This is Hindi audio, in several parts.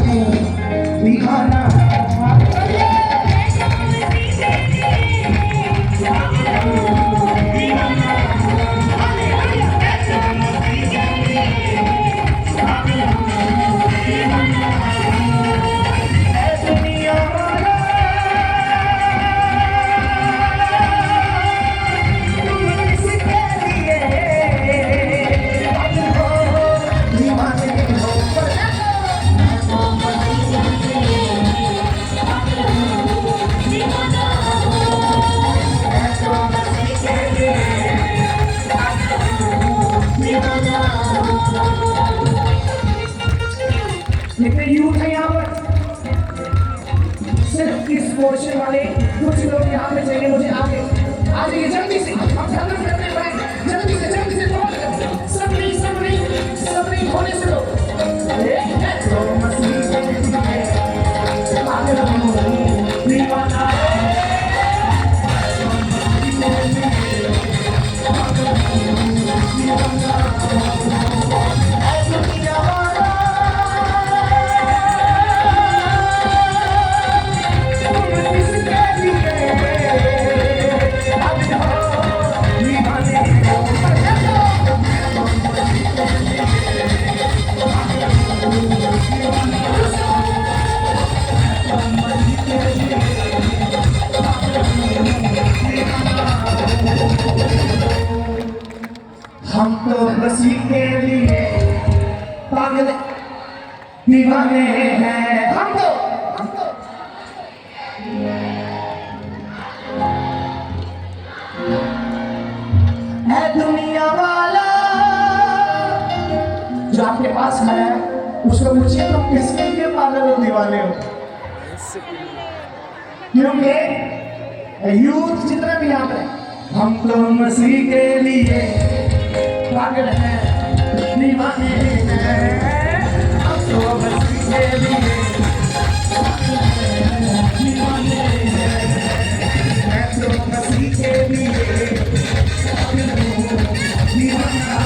हूँ दीवाना। जितने यूथ है यहाँ पर, सिर्फ इस पोर्शन वाले कुछ लोग यहाँ पे चाहिए मुझे आगे आ जाइए जल्दी से। हम खत्म करने पाए जल्दी से सब नहीं होने से लोग दीवाना। हम तो बसी के लिए पागल दीवाने हैं। हम तो है दुनिया वाला जो आपके पास है उसको पूछिए तुम किसके लिए पागल हो दीवाने हो। क्योंकि यूथ जितना भी यहाँ पे हम तो मसीह के लिए पागल हैं दीवाने हैं। हम तो मसीह के लिए दीवाने हैं। मैं तो मसीह के लिए दीवाना।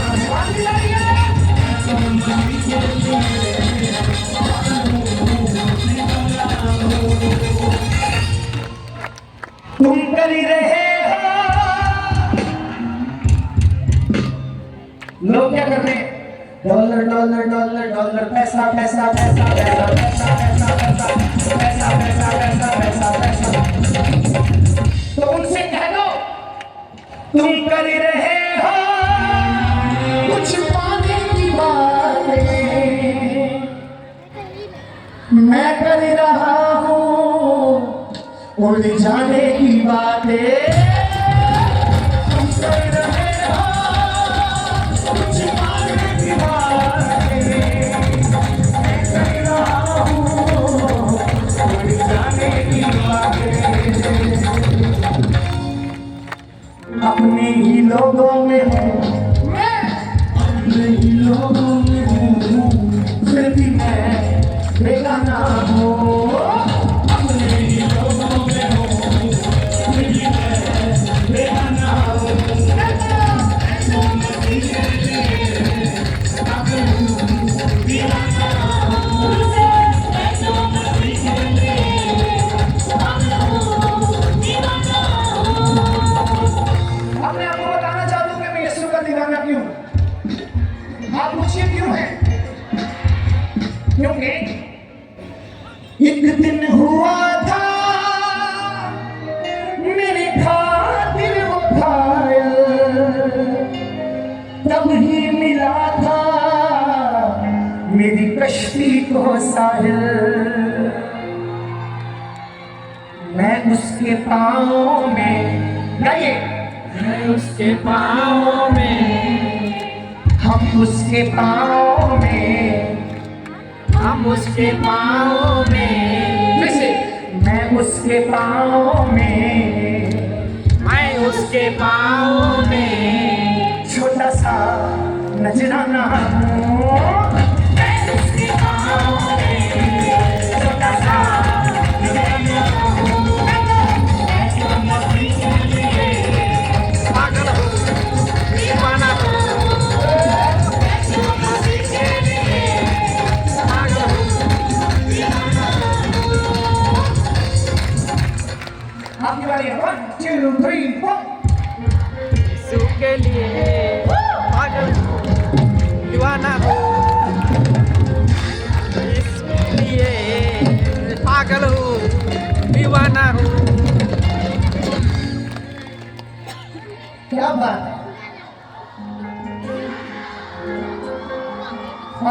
तुम कर ही रहे हो। लोग क्या करते हैं? डॉलर डॉलर डॉलर डॉलर पैसा पैसा पैसा पैसा पैसा पैसा पैसा पैसा पैसा पैसा पैसा पैसा। तो उनसे कह दो तुम कर ही रहे हो कुछ पाने की बातें, मैं कर ही रहा हूँ उड़ जाने की बातें। तुम कर रहे हो कुछ पाने की बातें, मैं कर रहा हूँ उड़ जाने की बातें। अपने ही लोगों में हूँ मैं, अपने ही लोगों में हूँ, फिर भी मैं बेगाना हूँ। आप पूछिए क्यों है? क्योंकि एक दिन हुआ था मेरे खातिर वो घायल, तब ही मिला था मेरी कश्ती को साहिल। मैं उसके पाँव में गाइए, मैं उसके पाँव में, हम उसके पाँव में, हम उसके पाँव में, जैसे मैं उसके पाँव में, मैं उसके पाँव में छोटा सा नजराना हूँ। मैं उसके पाँव में छोटा सा नजराना हूँ। पागल हूँ दीवाना हूँ, पागल हूँ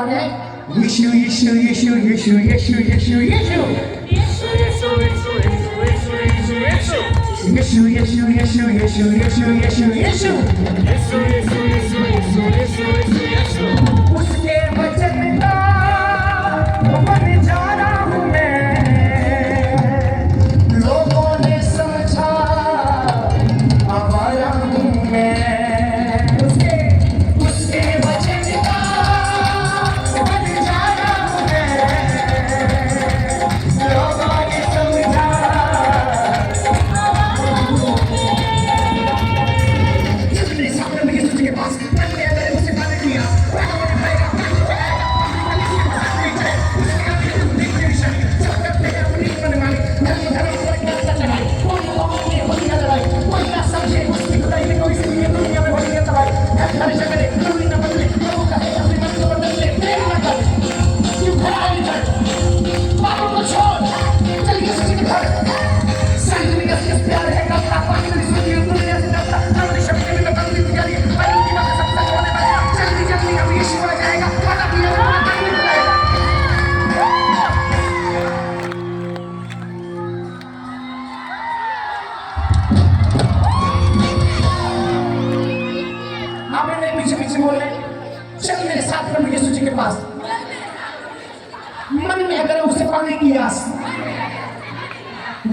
कौन है? यीशु यीशु यीशु यीशु यीशु यीशु यीशु Yesu, Yesu, Yesu, Yesu, Yesu, Yesu, Yesu. यीशु यीशु यीशु यीशु यीशु यीशु यीशु Yesu, Yesu, Yesu, Yesu, Yesu, Yesu, Yesu. उसके वचन का बन जाना हूँ मैं लोगों ने समझा आवारा हूँ मैं उसके वचन का बन जाना हूँ मैं लोगों ने समझा इसने सामने में यीशु के पास मैंने अगर उसे पाने दिया पीछे पीछे बोल रहे चल मेरे साथ प्रभु यीशु जी के पास मन में अगर उसे पाने की आस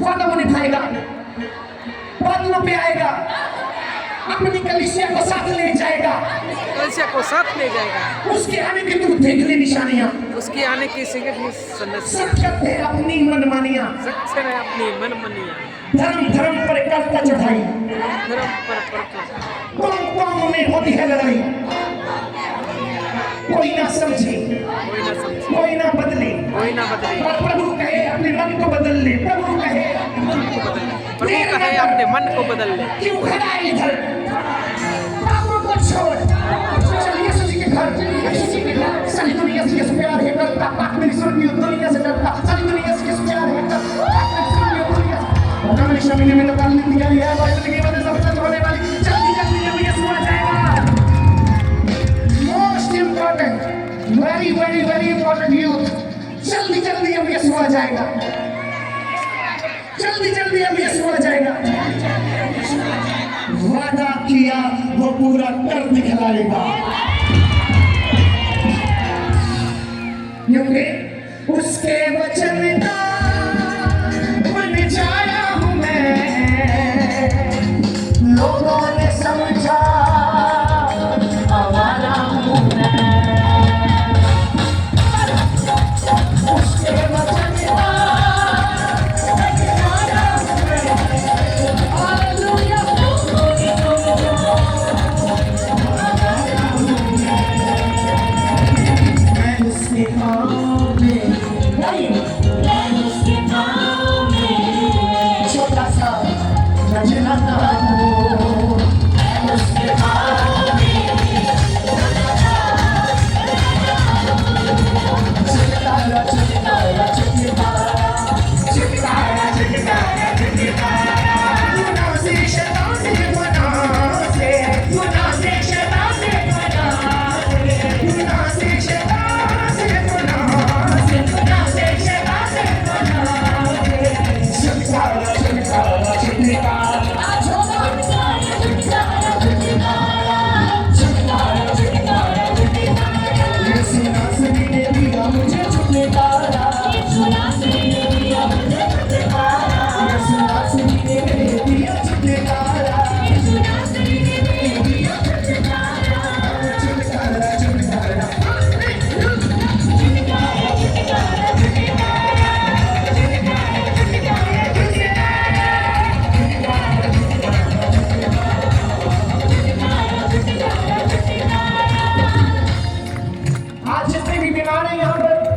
वादा वो निभाएगा बादलों पे आएगा अपनी कलीसिया को साथ ले जाएगा कलीसिया को साथ ले जाएगा। उसके आने की तू देख ले निशानियां उसके आने की सिगरेट सत्य है अपनी मनमानियां सच्चे में अपनी मनमानियां धर्म धर्म पर करता चढ़ाई धर्म पर कौम में होती है लड़ाई कोई ना समझे कोई ना बदले पर प्रभु कहे अपने मन को बदल ले प्रभु कहे अपने मन को बदल ले। क्यों खड़ा है इधर पापों को छोड़ चल यीशु जी के घर यीशु जी के घर सारी दुनिया से यीशु प्यार है करता पाक मेरी स्वर्गीय दुनिया से डरता सारी दुनिया से यीशु प्यार है करता और मेरी शमीने में तो काल नहीं दिया है और जिंदगी में सब कुछ होने वाली जल्दी जल्दी अब यीशु आ जाएगा। Most important very very very important youth जल्दी जल्दी अब यीशु आ जाएगा जल्दी जल्दी अब यीशु आ जाएगा वादा किया वो पूरा कर दिखलाएगा क्योंकि उसके वचन का बन जाया हूँ मैं लोगों ने समझा आवारा हूँ मैं उसके वचन का बन जाया हूँ मैं हालेलुया मैं उसके